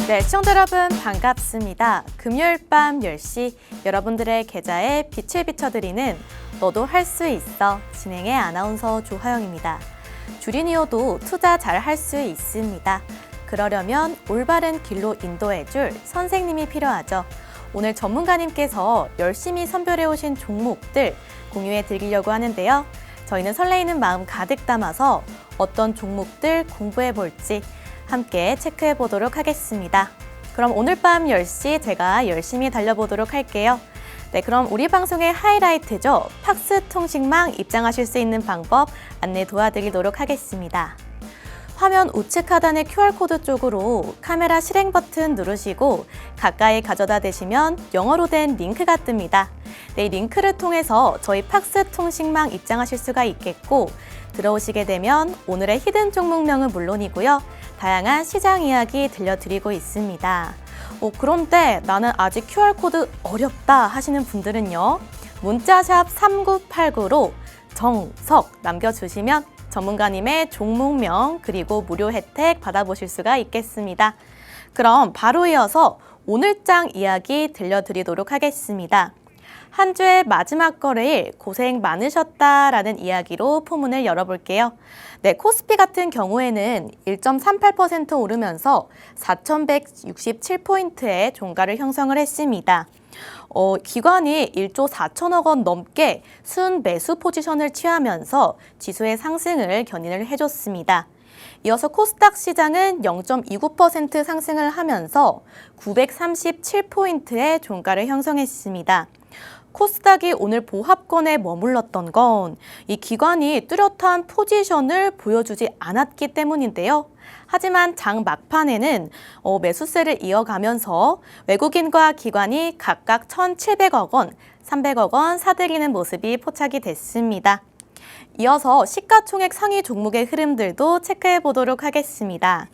네, 시청자 여러분 반갑습니다. 금요일 밤 10시 여러분들의 계좌에 빛을 비춰드리는 너도 할 수 있어 진행의 아나운서 조하영입니다. 주린이어도 투자 잘 할 수 있습니다. 그러려면 올바른 길로 인도해줄 선생님이 필요하죠. 오늘 전문가님께서 열심히 선별해 오신 종목들 공유해 드리려고 하는데요. 저희는 설레이는 마음 가득 담아서 어떤 종목들 공부해 볼지 함께 체크해 보도록 하겠습니다. 그럼 오늘 밤 10시 제가 열심히 달려보도록 할게요. 네, 그럼 우리 방송의 하이라이트죠. 팍스 통신망 입장하실 수 있는 방법 안내 도와드리도록 하겠습니다. 화면 우측 하단의 QR코드 쪽으로 카메라 실행 버튼 누르시고 가까이 가져다 대시면 영어로 된 링크가 뜹니다. 네, 이 링크를 통해서 저희 팍스 통신망 입장하실 수가 있겠고 들어오시게 되면 오늘의 히든 종목명은 물론이고요. 다양한 시장 이야기 들려드리고 있습니다. 그런데 나는 아직 QR코드 어렵다 하시는 분들은요. 문자샵 3989로 정석 남겨주시면 전문가님의 종목명 그리고 무료 혜택 받아보실 수가 있겠습니다. 그럼 바로 이어서 오늘장 이야기 들려드리도록 하겠습니다. 한 주의 마지막 거래일 고생 많으셨다라는 이야기로 포문을 열어볼게요. 네, 코스피 같은 경우에는 1.38% 오르면서 4,167포인트의 종가를 형성을 했습니다. 기관이 1조 4천억 원 넘게 순 매수 포지션을 취하면서 지수의 상승을 견인을 해줬습니다. 이어서 코스닥 시장은 0.29% 상승을 하면서 937포인트의 종가를 형성했습니다. 코스닥이 오늘 보합권에 머물렀던 건 이 기관이 뚜렷한 포지션을 보여주지 않았기 때문인데요. 하지만 장 막판에는 매수세를 이어가면서 외국인과 기관이 각각 1,700억 원, 300억 원 사들이는 모습이 포착이 됐습니다. 이어서 시가총액 상위 종목의 흐름들도 체크해 보도록 하겠습니다.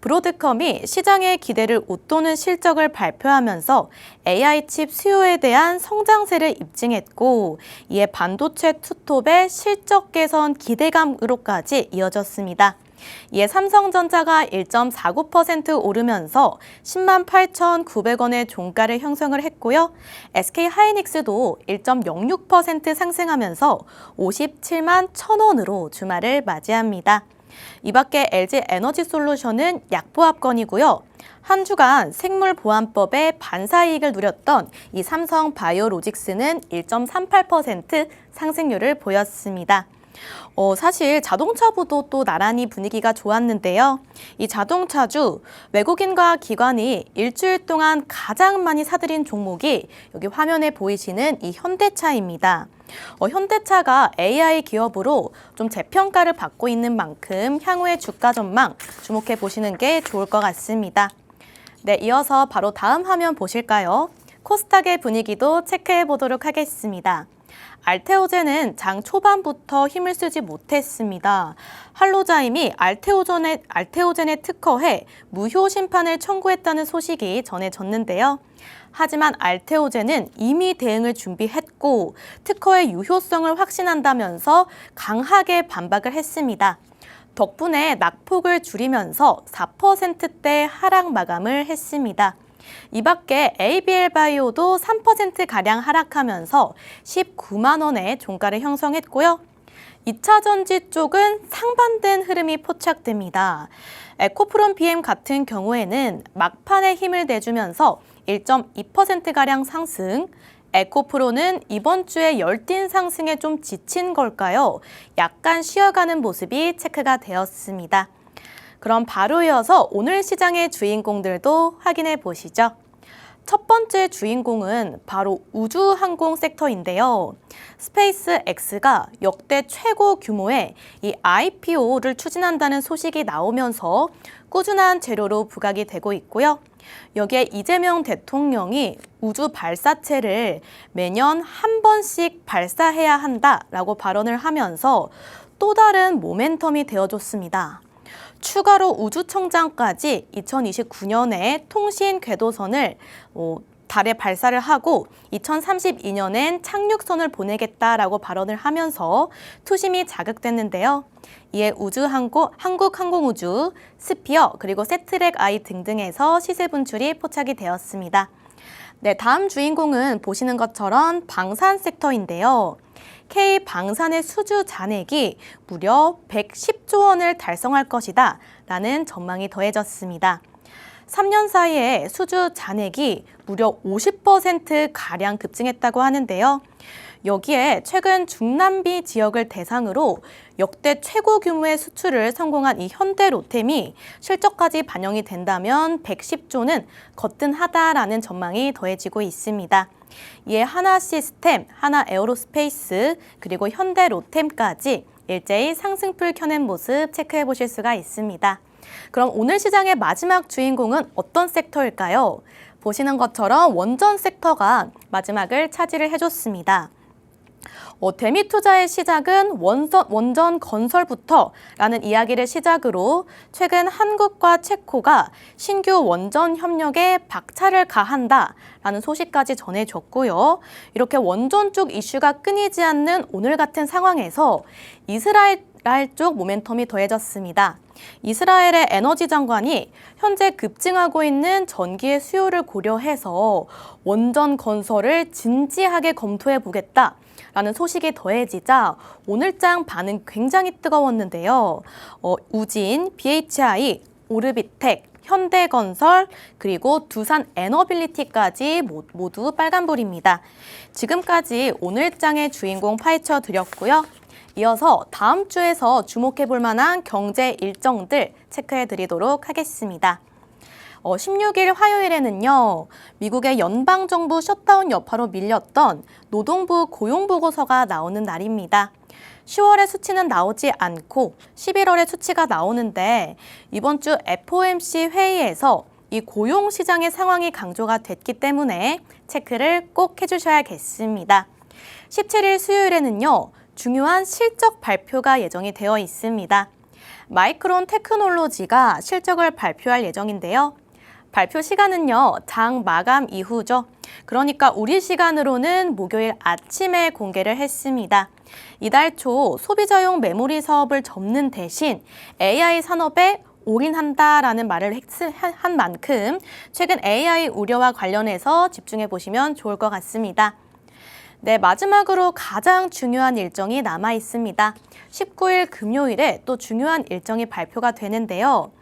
브로드컴이 시장의 기대를 웃도는 실적을 발표하면서 AI 칩 수요에 대한 성장세를 입증했고 이에 반도체 투톱의 실적 개선 기대감으로까지 이어졌습니다. 이에 삼성전자가 1.49% 오르면서 10만 8,900원의 종가를 형성을 했고요. SK하이닉스도 1.06% 상승하면서 57만 1,000원으로 주말을 맞이합니다. 이 밖에 LG에너지솔루션은 약보합권이고요. 한 주간 생물보안법의 반사이익을 누렸던 이 삼성바이오로직스는 1.38% 상승률을 보였습니다. 사실 자동차부도 또 나란히 분위기가 좋았는데요. 이 자동차주 외국인과 기관이 일주일 동안 가장 많이 사들인 종목이 여기 화면에 보이시는 이 현대차입니다. 현대차가 AI 기업으로 좀 재평가를 받고 있는 만큼 향후의 주가 전망 주목해 보시는 게 좋을 것 같습니다. 네, 이어서 바로 다음 화면 보실까요? 코스닥의 분위기도 체크해 보도록 하겠습니다. 알테오젠은 장 초반부터 힘을 쓰지 못했습니다. 할로자임이 알테오젠에 특허해 무효 심판을 청구했다는 소식이 전해졌는데요. 하지만 알테오젠은 이미 대응을 준비했고 특허의 유효성을 확신한다면서 강하게 반박을 했습니다. 덕분에 낙폭을 줄이면서 4%대 하락 마감을 했습니다. 이 밖에 ABL바이오도 3%가량 하락하면서 19만 원의 종가를 형성했고요. 2차 전지 쪽은 상반된 흐름이 포착됩니다. 에코프롬 BM 같은 경우에는 막판에 힘을 내주면서 1.2%가량 상승, 에코프로는 이번 주에 열띤 상승에 좀 지친 걸까요? 약간 쉬어가는 모습이 체크가 되었습니다. 그럼 바로 이어서 오늘 시장의 주인공들도 확인해 보시죠. 첫 번째 주인공은 바로 우주항공 섹터인데요. 스페이스X가 역대 최고 규모의 이 IPO를 추진한다는 소식이 나오면서 꾸준한 재료로 부각이 되고 있고요. 여기에 이재명 대통령이 우주 발사체를 매년 한 번씩 발사해야 한다라고 발언을 하면서 또 다른 모멘텀이 되어줬습니다. 추가로 우주청장까지 2029년에 통신 궤도선을 달에 발사를 하고 2032년엔 착륙선을 보내겠다라고 발언을 하면서 투심이 자극됐는데요. 이에 한국항공우주, 스피어, 그리고 세트랙-I 등등에서 시세 분출이 포착이 되었습니다. 네, 다음 주인공은 보시는 것처럼 방산 섹터인데요. K방산의 수주 잔액이 무려 110조 원을 달성할 것이다 라는 전망이 더해졌습니다. 3년 사이에 수주 잔액이 무려 50%가량 급증했다고 하는데요. 여기에 최근 중남미 지역을 대상으로 역대 최고 규모의 수출을 성공한 이 현대로템이 실적까지 반영이 된다면 110조는 거뜬하다라는 전망이 더해지고 있습니다. 이에 하나시스템, 하나에어로스페이스, 그리고 현대로템까지 일제히 상승풀 켜낸 모습 체크해 보실 수가 있습니다. 그럼 오늘 시장의 마지막 주인공은 어떤 섹터일까요? 보시는 것처럼 원전 섹터가 마지막을 차지를 해줬습니다. 대미 투자의 시작은 원전 건설부터라는 이야기를 시작으로 최근 한국과 체코가 신규 원전 협력에 박차를 가한다라는 소식까지 전해졌고요. 이렇게 원전 쪽 이슈가 끊이지 않는 오늘 같은 상황에서 이스라엘 쪽 모멘텀이 더해졌습니다. 이스라엘의 에너지 장관이 현재 급증하고 있는 전기의 수요를 고려해서 원전 건설을 진지하게 검토해 보겠다라는 소식이 더해지자 오늘장 반응 굉장히 뜨거웠는데요. 우진, BHI, 오르비텍, 현대건설, 그리고 두산 에너빌리티까지 모두 빨간불입니다. 지금까지 오늘장의 주인공 파헤쳐 드렸고요. 이어서 다음 주에서 주목해 볼 만한 경제 일정들 체크해 드리도록 하겠습니다. 16일 화요일에는요, 미국의 연방정부 셧다운 여파로 밀렸던 노동부 고용보고서가 나오는 날입니다. 10월의 수치는 나오지 않고 11월의 수치가 나오는데 이번 주 FOMC 회의에서 이 고용시장의 상황이 강조가 됐기 때문에 체크를 꼭 해주셔야겠습니다. 17일 수요일에는요, 중요한 실적 발표가 예정이 되어 있습니다. 마이크론 테크놀로지가 실적을 발표할 예정인데요. 발표 시간은요, 장 마감 이후죠. 그러니까 우리 시간으로는 목요일 아침에 공개를 했습니다. 이달 초 소비자용 메모리 사업을 접는 대신 AI 산업에 올인한다라는 말을 한 만큼 최근 AI 우려와 관련해서 집중해 보시면 좋을 것 같습니다. 네, 마지막으로 가장 중요한 일정이 남아 있습니다. 19일 금요일에 또 중요한 일정이 발표가 되는데요.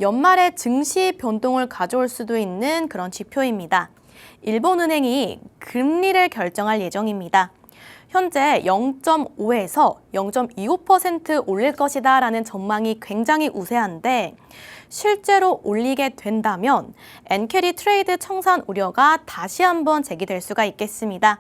연말에 증시 변동을 가져올 수도 있는 그런 지표입니다. 일본은행이 금리를 결정할 예정입니다. 현재 0.5에서 0.25% 올릴 것이다라는 전망이 굉장히 우세한데 실제로 올리게 된다면 엔캐리 트레이드 청산 우려가 다시 한번 제기될 수가 있겠습니다.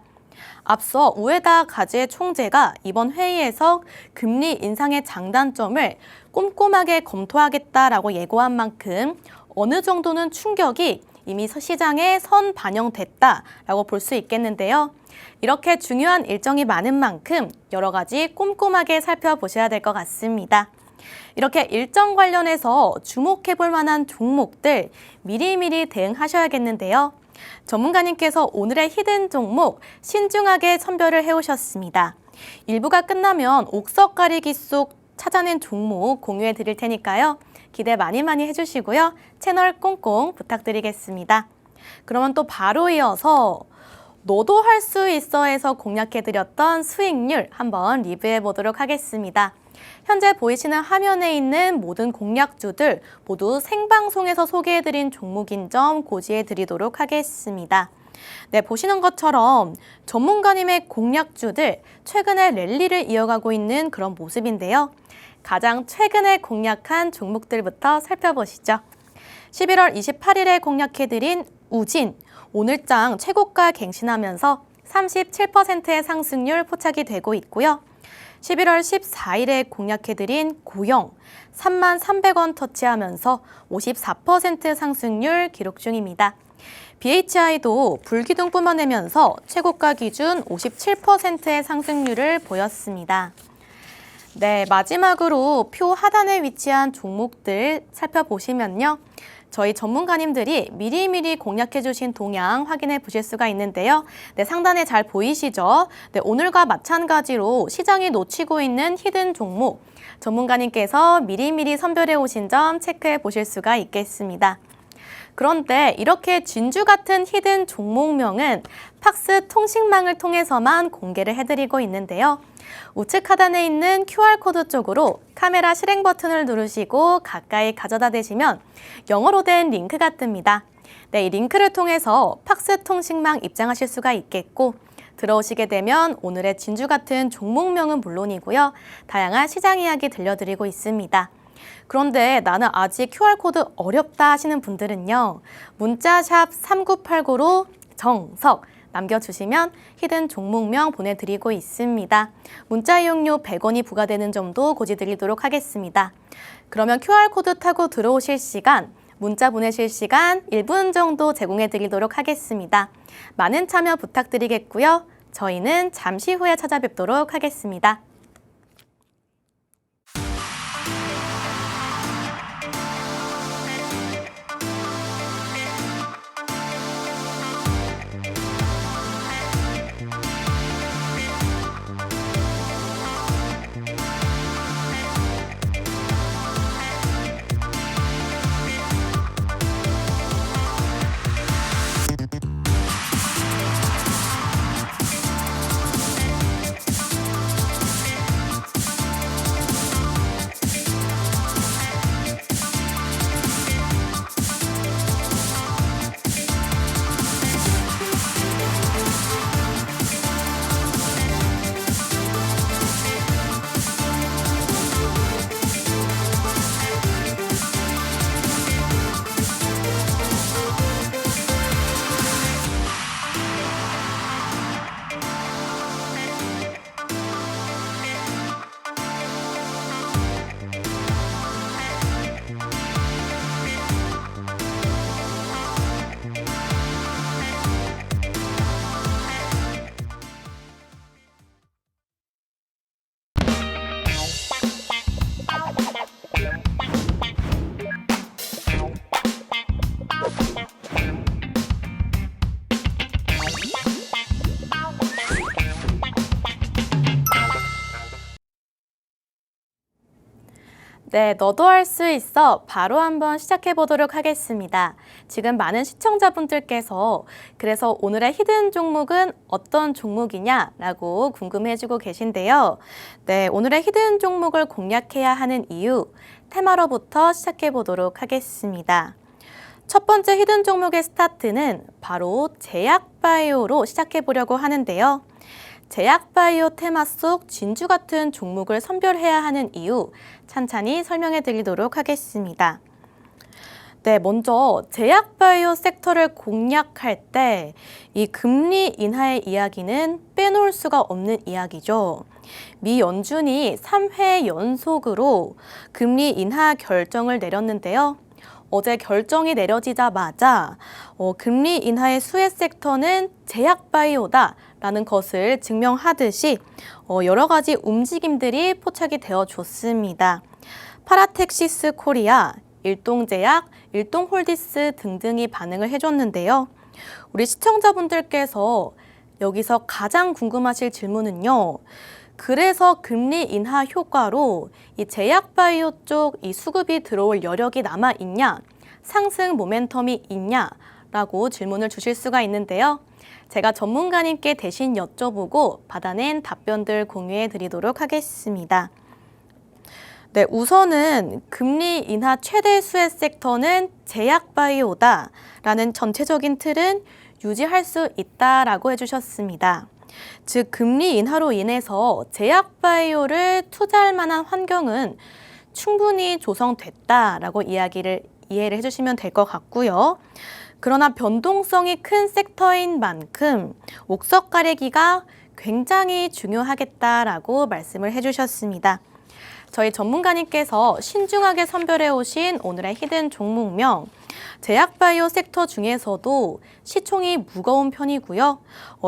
앞서 우에다 가즈의 총재가 이번 회의에서 금리 인상의 장단점을 꼼꼼하게 검토하겠다라고 예고한 만큼 어느 정도는 충격이 이미 시장에 선 반영됐다라고 볼 수 있겠는데요. 이렇게 중요한 일정이 많은 만큼 여러 가지 꼼꼼하게 살펴보셔야 될 것 같습니다. 이렇게 일정 관련해서 주목해 볼 만한 종목들 미리미리 대응하셔야겠는데요. 전문가님께서 오늘의 히든 종목 신중하게 선별을 해오셨습니다. 일부가 끝나면 옥석 가리기 속 찾아낸 종목 공유해 드릴 테니까요. 기대 많이 해주시고요. 채널 꽁꽁 부탁드리겠습니다. 그러면 또 바로 이어서 너도 할 수 있어에서 공략해드렸던 수익률 한번 리뷰해 보도록 하겠습니다. 현재 보이시는 화면에 있는 모든 공략주들 모두 생방송에서 소개해드린 종목인 점 고지해드리도록 하겠습니다. 네, 보시는 것처럼 전문가님의 공략주들 최근에 랠리를 이어가고 있는 그런 모습인데요. 가장 최근에 공략한 종목들부터 살펴보시죠. 11월 28일에 공략해드린 우진, 오늘장 최고가 갱신하면서 37%의 상승률 포착이 되고 있고요. 11월 14일에 공략해드린 고영, 33,300원 터치하면서 54% 상승률 기록 중입니다. BHI도 불기둥 뿜어내면서 최고가 기준 57%의 상승률을 보였습니다. 네, 마지막으로 표 하단에 위치한 종목들 살펴보시면요. 저희 전문가님들이 미리미리 공략해 주신 동향 확인해 보실 수가 있는데요. 네, 상단에 잘 보이시죠? 네, 오늘과 마찬가지로 시장이 놓치고 있는 히든 종목, 전문가님께서 미리미리 선별해 오신 점 체크해 보실 수가 있겠습니다. 그런데 이렇게 진주 같은 히든 종목명은 팍스 통신망을 통해서만 공개를 해드리고 있는데요. 우측 하단에 있는 QR코드 쪽으로 카메라 실행 버튼을 누르시고 가까이 가져다 대시면 영어로 된 링크가 뜹니다. 네, 이 링크를 통해서 팍스 통신망 입장하실 수가 있겠고 들어오시게 되면 오늘의 진주 같은 종목명은 물론이고요. 다양한 시장 이야기 들려드리고 있습니다. 그런데 나는 아직 QR코드 어렵다 하시는 분들은요. 문자 샵 3989로 정석 남겨주시면 히든 종목명 보내드리고 있습니다. 문자 이용료 100원이 부과되는 점도 고지드리도록 하겠습니다. 그러면 QR코드 타고 들어오실 시간, 문자 보내실 시간 1분 정도 제공해드리도록 하겠습니다. 많은 참여 부탁드리겠고요. 저희는 잠시 후에 찾아뵙도록 하겠습니다. 네, 너도 할 수 있어 바로 한번 시작해 보도록 하겠습니다. 지금 많은 시청자분들께서 그래서 오늘의 히든 종목은 어떤 종목이냐라고 궁금해지고 계신데요. 네, 오늘의 히든 종목을 공략해야 하는 이유, 테마로부터 시작해 보도록 하겠습니다. 첫 번째 히든 종목의 스타트는 바로 제약바이오로 시작해 보려고 하는데요. 제약바이오 테마 속 진주 같은 종목을 선별해야 하는 이유 찬찬히 설명해 드리도록 하겠습니다. 네, 먼저 제약바이오 섹터를 공략할 때 이 금리 인하의 이야기는 빼놓을 수가 없는 이야기죠. 미 연준이 3회 연속으로 금리 인하 결정을 내렸는데요. 어제 결정이 내려지자마자 금리 인하의 수혜 섹터는 제약바이오다라는 것을 증명하듯이 여러 가지 움직임들이 포착이 되어줬습니다. 파라텍시스 코리아, 일동제약, 일동홀디스 등등이 반응을 해줬는데요. 우리 시청자분들께서 여기서 가장 궁금하실 질문은요. 그래서 금리 인하 효과로 이 제약바이오 쪽 이 수급이 들어올 여력이 남아 있냐, 상승 모멘텀이 있냐라고 질문을 주실 수가 있는데요. 제가 전문가님께 대신 여쭤보고 받아낸 답변들 공유해 드리도록 하겠습니다. 네, 우선은 금리 인하 최대 수혜 섹터는 제약바이오다라는 전체적인 틀은 유지할 수 있다라고 해주셨습니다. 즉 금리 인하로 인해서 제약바이오를 투자할 만한 환경은 충분히 조성됐다라고 이해를 해주시면 될 것 같고요. 그러나 변동성이 큰 섹터인 만큼 옥석 가리기가 굉장히 중요하겠다라고 말씀을 해주셨습니다. 저희 전문가님께서 신중하게 선별해 오신 오늘의 히든 종목명, 제약바이오 섹터 중에서도 시총이 무거운 편이고요.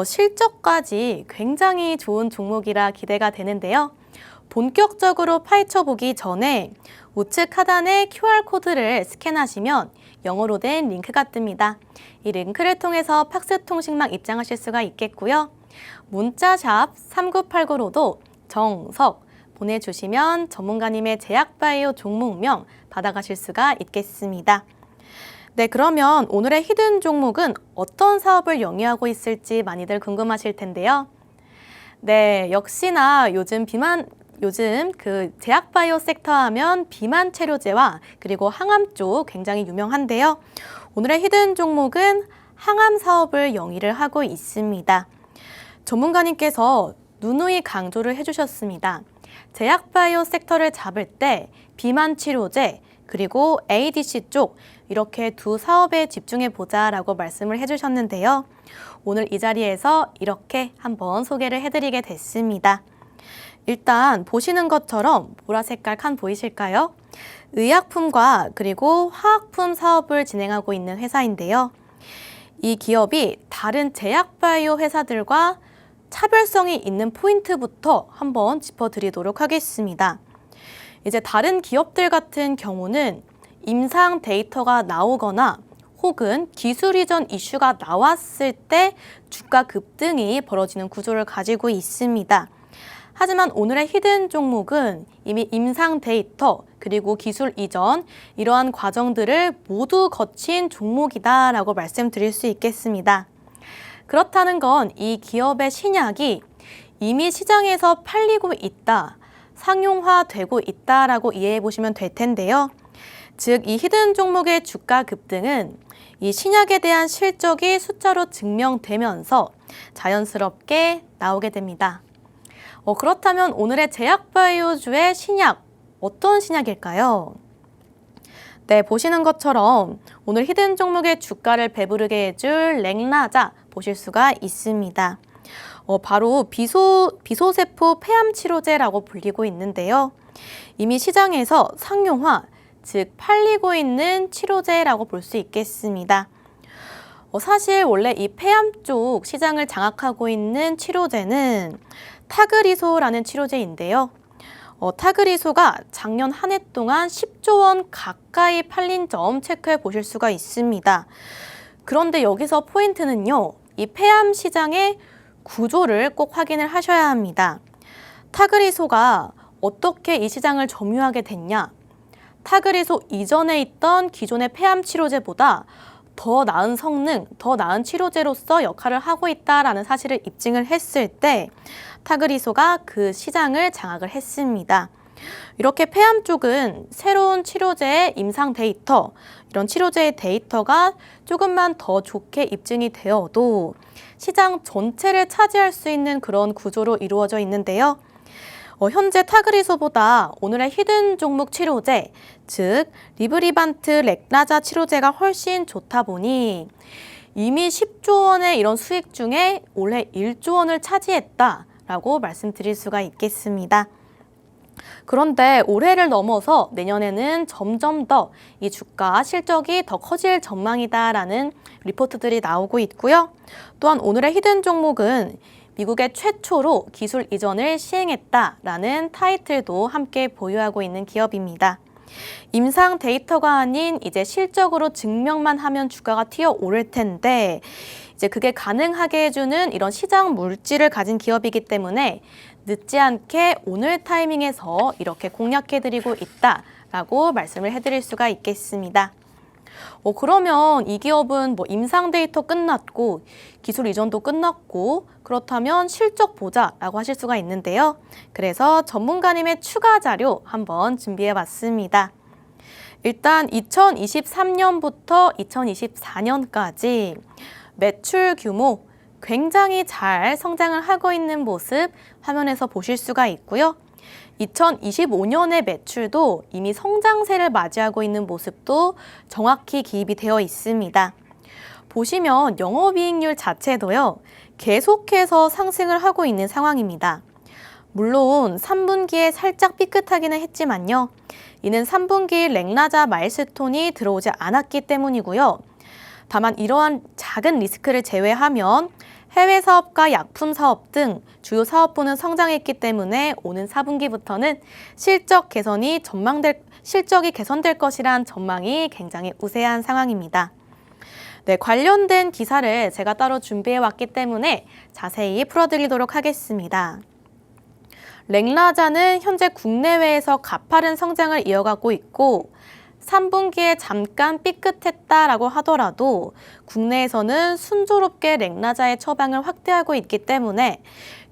실적까지 굉장히 좋은 종목이라 기대가 되는데요. 본격적으로 파헤쳐 보기 전에 우측 하단의 QR코드를 스캔하시면 영어로 된 링크가 뜹니다. 이 링크를 통해서 팍스통신망 입장하실 수가 있겠고요. 문자샵 3989로도 정석 보내주시면 전문가님의 제약바이오 종목명 받아가실 수가 있겠습니다. 네, 그러면 오늘의 히든 종목은 어떤 사업을 영위하고 있을지 많이들 궁금하실 텐데요. 네, 역시나 요즘 그 제약바이오 섹터 하면 비만 치료제와 그리고 항암 쪽 굉장히 유명한데요. 오늘의 히든 종목은 항암 사업을 영위를 하고 있습니다. 전문가님께서 누누이 강조를 해주셨습니다. 제약바이오 섹터를 잡을 때 비만 치료제 그리고 ADC 쪽 이렇게 두 사업에 집중해 보자라고 말씀을 해주셨는데요. 오늘 이 자리에서 이렇게 한번 소개를 해드리게 됐습니다. 일단 보시는 것처럼 보라 색깔 칸 보이실까요? 의약품과 그리고 화학품 사업을 진행하고 있는 회사인데요. 이 기업이 다른 제약바이오 회사들과 차별성이 있는 포인트부터 한번 짚어드리도록 하겠습니다. 이제 다른 기업들 같은 경우는 임상 데이터가 나오거나 혹은 기술 이전 이슈가 나왔을 때 주가 급등이 벌어지는 구조를 가지고 있습니다. 하지만 오늘의 히든 종목은 이미 임상 데이터 그리고 기술 이전 이러한 과정들을 모두 거친 종목이다라고 말씀드릴 수 있겠습니다. 그렇다는 건 이 기업의 신약이 이미 시장에서 팔리고 있다, 상용화되고 있다라고 이해해 보시면 될 텐데요. 즉, 이 히든 종목의 주가 급등은 이 신약에 대한 실적이 숫자로 증명되면서 자연스럽게 나오게 됩니다. 그렇다면 오늘의 제약바이오주의 신약, 어떤 신약일까요? 네, 보시는 것처럼 오늘 히든 종목의 주가를 배부르게 해줄 렉나자 보실 수가 있습니다. 바로 비소세포 폐암 치료제라고 불리고 있는데요. 이미 시장에서 상용화, 즉 팔리고 있는 치료제라고 볼 수 있겠습니다. 사실 원래 이 폐암 쪽 시장을 장악하고 있는 치료제는 타그리소라는 치료제인데요. 타그리소가 작년 한 해 동안 10조 원 가까이 팔린 점 체크해 보실 수가 있습니다. 그런데 여기서 포인트는요, 이 폐암 시장의 구조를 꼭 확인을 하셔야 합니다. 타그리소가 어떻게 이 시장을 점유하게 됐냐? 타그리소 이전에 있던 기존의 폐암 치료제보다 더 나은 성능, 더 나은 치료제로서 역할을 하고 있다라는 사실을 입증을 했을 때 타그리소가 그 시장을 장악을 했습니다. 이렇게 폐암 쪽은 새로운 치료제의 임상 데이터, 이런 치료제의 데이터가 조금만 더 좋게 입증이 되어도 시장 전체를 차지할 수 있는 그런 구조로 이루어져 있는데요. 현재 타그리소보다 오늘의 히든 종목 치료제, 즉 리브리반트 렉나자 치료제가 훨씬 좋다 보니 이미 10조 원의 이런 수익 중에 올해 1조 원을 차지했다라고 말씀드릴 수가 있겠습니다. 그런데 올해를 넘어서 내년에는 점점 더 이 주가 실적이 더 커질 전망이다라는 리포트들이 나오고 있고요. 또한 오늘의 히든 종목은 미국의 최초로 기술 이전을 시행했다라는 타이틀도 함께 보유하고 있는 기업입니다. 임상 데이터가 아닌 이제 실적으로 증명만 하면 주가가 튀어오를 텐데 이제 그게 가능하게 해주는 이런 시장 물질을 가진 기업이기 때문에 늦지 않게 오늘 타이밍에서 이렇게 공략해드리고 있다라고 말씀을 해드릴 수가 있겠습니다. 그러면 이 기업은 임상 데이터 끝났고 기술 이전도 끝났고 그렇다면 실적 보자라고 하실 수가 있는데요. 그래서 전문가님의 추가 자료 한번 준비해 봤습니다. 일단 2023년부터 2024년까지 매출 규모 굉장히 잘 성장을 하고 있는 모습 화면에서 보실 수가 있고요. 2025년의 매출도 이미 성장세를 맞이하고 있는 모습도 정확히 기입이 되어 있습니다. 보시면 영업이익률 자체도요, 계속해서 상승을 하고 있는 상황입니다. 물론 3분기에 살짝 삐끗하기는 했지만요. 이는 3분기 렉나자 마일스톤이 들어오지 않았기 때문이고요. 다만 이러한 작은 리스크를 제외하면 해외 사업과 약품 사업 등 주요 사업부는 성장했기 때문에 오는 4분기부터는 실적이 개선될 것이란 전망이 굉장히 우세한 상황입니다. 네, 관련된 기사를 제가 따로 준비해 왔기 때문에 자세히 풀어드리도록 하겠습니다. 랭라자는 현재 국내외에서 가파른 성장을 이어가고 있고 3분기에 잠깐 삐끗했다라고 하더라도 국내에서는 순조롭게 랭라자의 처방을 확대하고 있기 때문에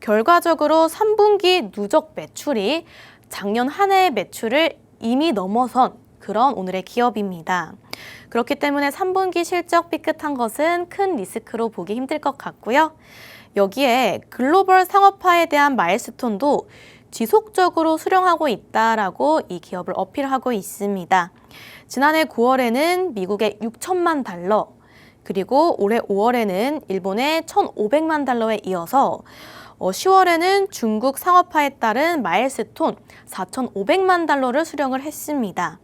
결과적으로 3분기 누적 매출이 작년 한 해의 매출을 이미 넘어선 그런 오늘의 기업입니다. 그렇기 때문에 3분기 실적 삐끗한 것은 큰 리스크로 보기 힘들 것 같고요. 여기에 글로벌 상업화에 대한 마일스톤도 지속적으로 수령하고 있다라고 이 기업을 어필하고 있습니다. 지난해 9월에는 미국의 6천만 달러, 그리고 올해 5월에는 일본의 1,500만 달러에 이어서 10월에는 중국 상업화에 따른 마일스톤 4,500만 달러를 수령을 했습니다.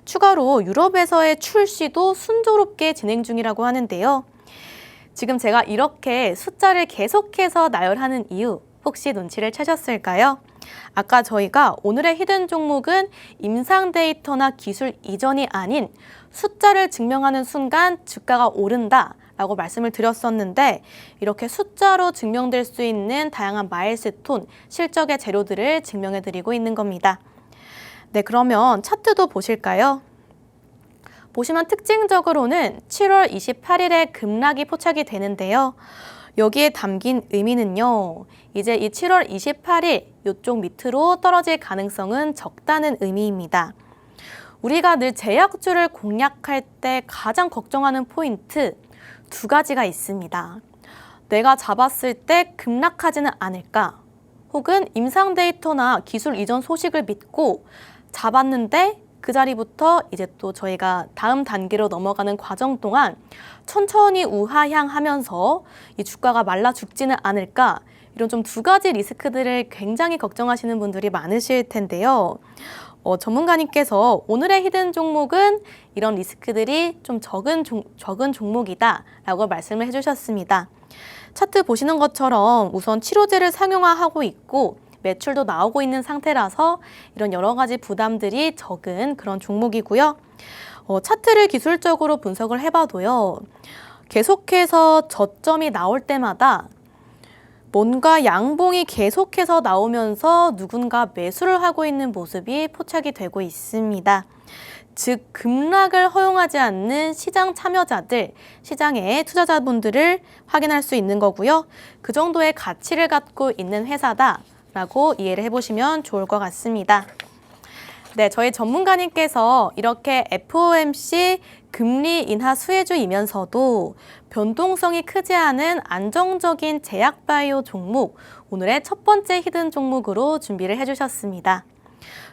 추가로 유럽에서의 출시도 순조롭게 진행 중이라고 하는데요. 지금 제가 이렇게 숫자를 계속해서 나열하는 이유 혹시 눈치를 채셨을까요? 아까 저희가 오늘의 히든 종목은 임상 데이터나 기술 이전이 아닌 숫자를 증명하는 순간 주가가 오른다라고 말씀을 드렸었는데 이렇게 숫자로 증명될 수 있는 다양한 마일스톤, 실적의 재료들을 증명해드리고 있는 겁니다. 네, 그러면 차트도 보실까요? 보시면 특징적으로는 7월 28일에 급락이 포착이 되는데요. 여기에 담긴 의미는요. 이제 이 7월 28일 이쪽 밑으로 떨어질 가능성은 적다는 의미입니다. 우리가 늘 제약주를 공략할 때 가장 걱정하는 포인트 2가지가 있습니다. 내가 잡았을 때 급락하지는 않을까? 혹은 임상 데이터나 기술 이전 소식을 믿고 잡았는데 그 자리부터 이제 또 저희가 다음 단계로 넘어가는 과정 동안 천천히 우하향하면서 이 주가가 말라 죽지는 않을까, 이런 좀 2가지 리스크들을 굉장히 걱정하시는 분들이 많으실 텐데요. 전문가님께서 오늘의 히든 종목은 이런 리스크들이 좀 적은 종목이다라고 말씀을 해주셨습니다. 차트 보시는 것처럼 우선 치료제를 상용화하고 있고 매출도 나오고 있는 상태라서 이런 여러 가지 부담들이 적은 그런 종목이고요. 차트를 기술적으로 분석을 해봐도요. 계속해서 저점이 나올 때마다 뭔가 양봉이 계속해서 나오면서 누군가 매수를 하고 있는 모습이 포착이 되고 있습니다. 즉 급락을 허용하지 않는 시장 참여자들, 시장의 투자자분들을 확인할 수 있는 거고요. 그 정도의 가치를 갖고 있는 회사다라고 이해를 해보시면 좋을 것 같습니다. 네, 저희 전문가님께서 이렇게 FOMC 금리 인하 수혜주이면서도 변동성이 크지 않은 안정적인 제약 바이오 종목, 오늘의 첫 번째 히든 종목으로 준비를 해주셨습니다.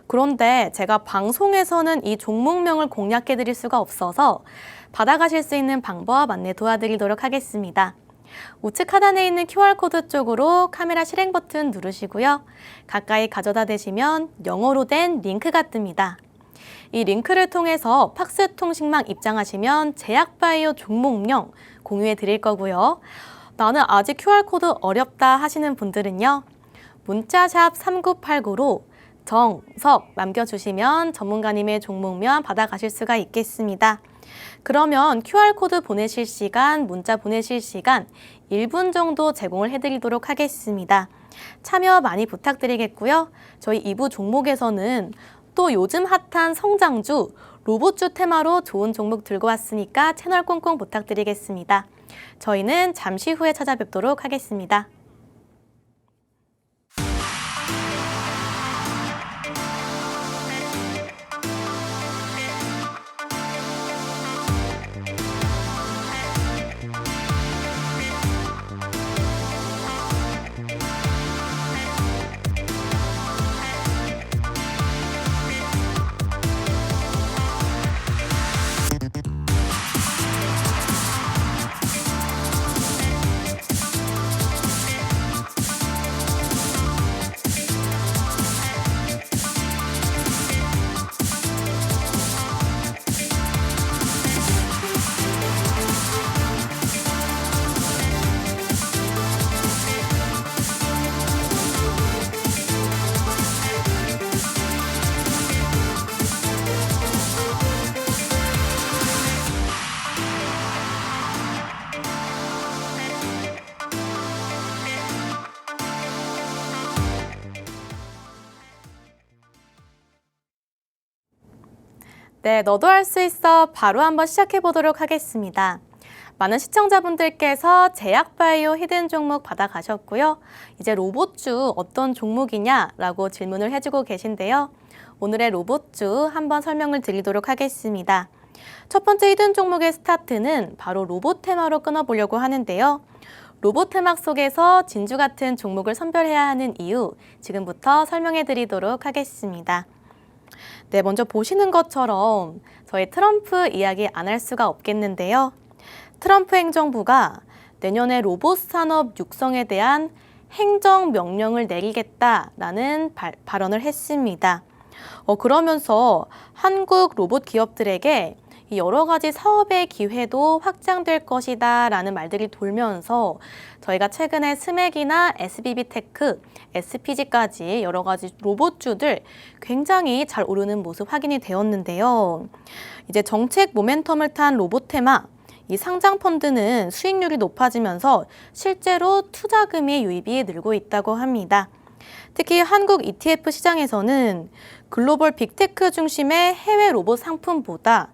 그런데 제가 방송에서는 이 종목명을 공략해 드릴 수가 없어서 받아가실 수 있는 방법 안내 도와드리도록 하겠습니다. 우측 하단에 있는 QR코드 쪽으로 카메라 실행 버튼 누르시고요. 가까이 가져다 대시면 영어로 된 링크가 뜹니다. 이 링크를 통해서 팍스 통신망 입장하시면 제약바이오 종목명 공유해 드릴 거고요. 나는 아직 QR코드 어렵다 하시는 분들은요. 문자샵 3989로 정석 남겨주시면 전문가님의 종목명 받아가실 수가 있겠습니다. 그러면 QR코드 보내실 시간, 문자 보내실 시간 1분 정도 제공을 해드리도록 하겠습니다. 참여 많이 부탁드리겠고요. 저희 2부 종목에서는 또 요즘 핫한 성장주, 로봇주 테마로 좋은 종목 들고 왔으니까 채널 꽁꽁 부탁드리겠습니다. 저희는 잠시 후에 찾아뵙도록 하겠습니다. 네, 너도 할 수 있어 바로 한번 시작해 보도록 하겠습니다. 많은 시청자분들께서 제약바이오 히든 종목 받아가셨고요. 이제 로봇주 어떤 종목이냐라고 질문을 해주고 계신데요. 오늘의 로봇주 한번 설명을 드리도록 하겠습니다. 첫 번째 히든 종목의 스타트는 바로 로봇 테마로 끊어보려고 하는데요. 로봇 테마 속에서 진주 같은 종목을 선별해야 하는 이유 지금부터 설명해 드리도록 하겠습니다. 네, 먼저 보시는 것처럼 저희 트럼프 이야기 안 할 수가 없겠는데요. 트럼프 행정부가 내년에 로봇 산업 육성에 대한 행정명령을 내리겠다라는 발언을 했습니다. 그러면서 한국 로봇 기업들에게 여러 가지 사업의 기회도 확장될 것이다 라는 말들이 돌면서 저희가 최근에 스맥이나 SBB테크, SPG까지 여러 가지 로봇주들 굉장히 잘 오르는 모습 확인이 되었는데요. 이제 정책 모멘텀을 탄 로봇 테마, 이 상장 펀드는 수익률이 높아지면서 실제로 투자금의 유입이 늘고 있다고 합니다. 특히 한국 ETF 시장에서는 글로벌 빅테크 중심의 해외 로봇 상품보다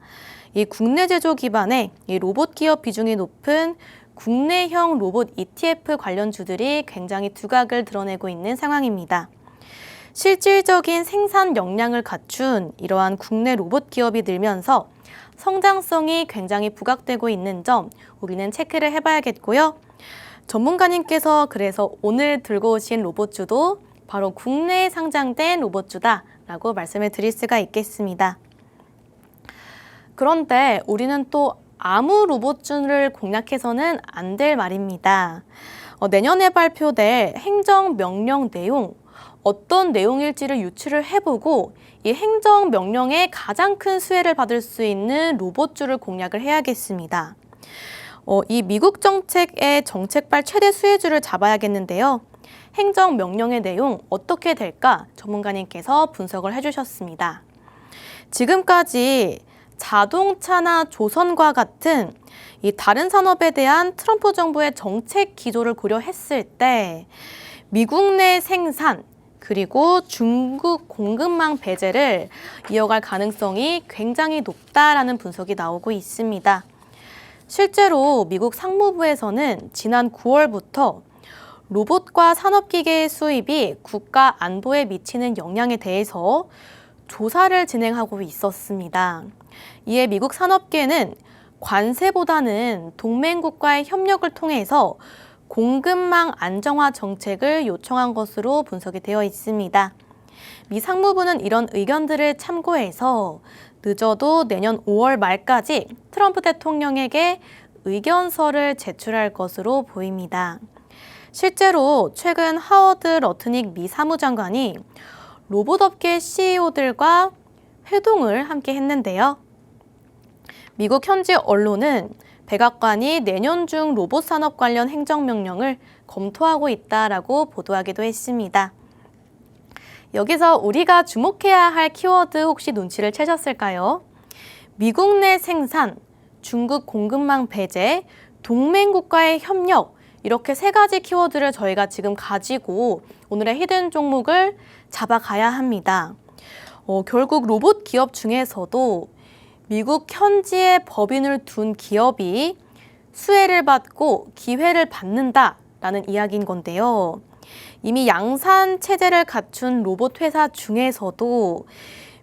이 국내 제조 기반의 이 로봇 기업 비중이 높은 국내형 로봇 ETF 관련주들이 굉장히 두각을 드러내고 있는 상황입니다. 실질적인 생산 역량을 갖춘 이러한 국내 로봇 기업이 늘면서 성장성이 굉장히 부각되고 있는 점 우리는 체크를 해봐야겠고요. 전문가님께서 그래서 오늘 들고 오신 로봇주도 바로 국내에 상장된 로봇주다라고 말씀을 드릴 수가 있겠습니다. 그런데 우리는 또 아무 로봇주를 공략해서는 안 될 말입니다. 내년에 발표될 행정명령 내용, 어떤 내용일지를 유추를 해보고 이 행정명령에 가장 큰 수혜를 받을 수 있는 로봇주를 공략을 해야겠습니다. 이 미국 정책의 정책발 최대 수혜주를 잡아야겠는데요. 행정명령의 내용 어떻게 될까 전문가님께서 분석을 해주셨습니다. 지금까지 자동차나 조선과 같은 이 다른 산업에 대한 트럼프 정부의 정책 기조를 고려했을 때 미국 내 생산 그리고 중국 공급망 배제를 이어갈 가능성이 굉장히 높다라는 분석이 나오고 있습니다. 실제로 미국 상무부에서는 지난 9월부터 로봇과 산업기계의 수입이 국가 안보에 미치는 영향에 대해서 조사를 진행하고 있었습니다. 이에 미국 산업계는 관세보다는 동맹국과의 협력을 통해서 공급망 안정화 정책을 요청한 것으로 분석이 되어 있습니다. 미 상무부는 이런 의견들을 참고해서 늦어도 내년 5월 말까지 트럼프 대통령에게 의견서를 제출할 것으로 보입니다. 실제로 최근 하워드 러트닉 미 사무장관이 로봇업계 CEO들과 회동을 함께 했는데요. 미국 현지 언론은 백악관이 내년 중 로봇 산업 관련 행정명령을 검토하고 있다라고 보도하기도 했습니다. 여기서 우리가 주목해야 할 키워드 혹시 눈치를 채셨을까요? 미국 내 생산, 중국 공급망 배제, 동맹국과의 협력 이렇게 세 가지 키워드를 저희가 지금 가지고 오늘의 히든 종목을 잡아가야 합니다. 결국 로봇 기업 중에서도 미국 현지에 법인을 둔 기업이 수혜를 받고 기회를 받는다라는 이야기인 건데요. 이미 양산 체제를 갖춘 로봇 회사 중에서도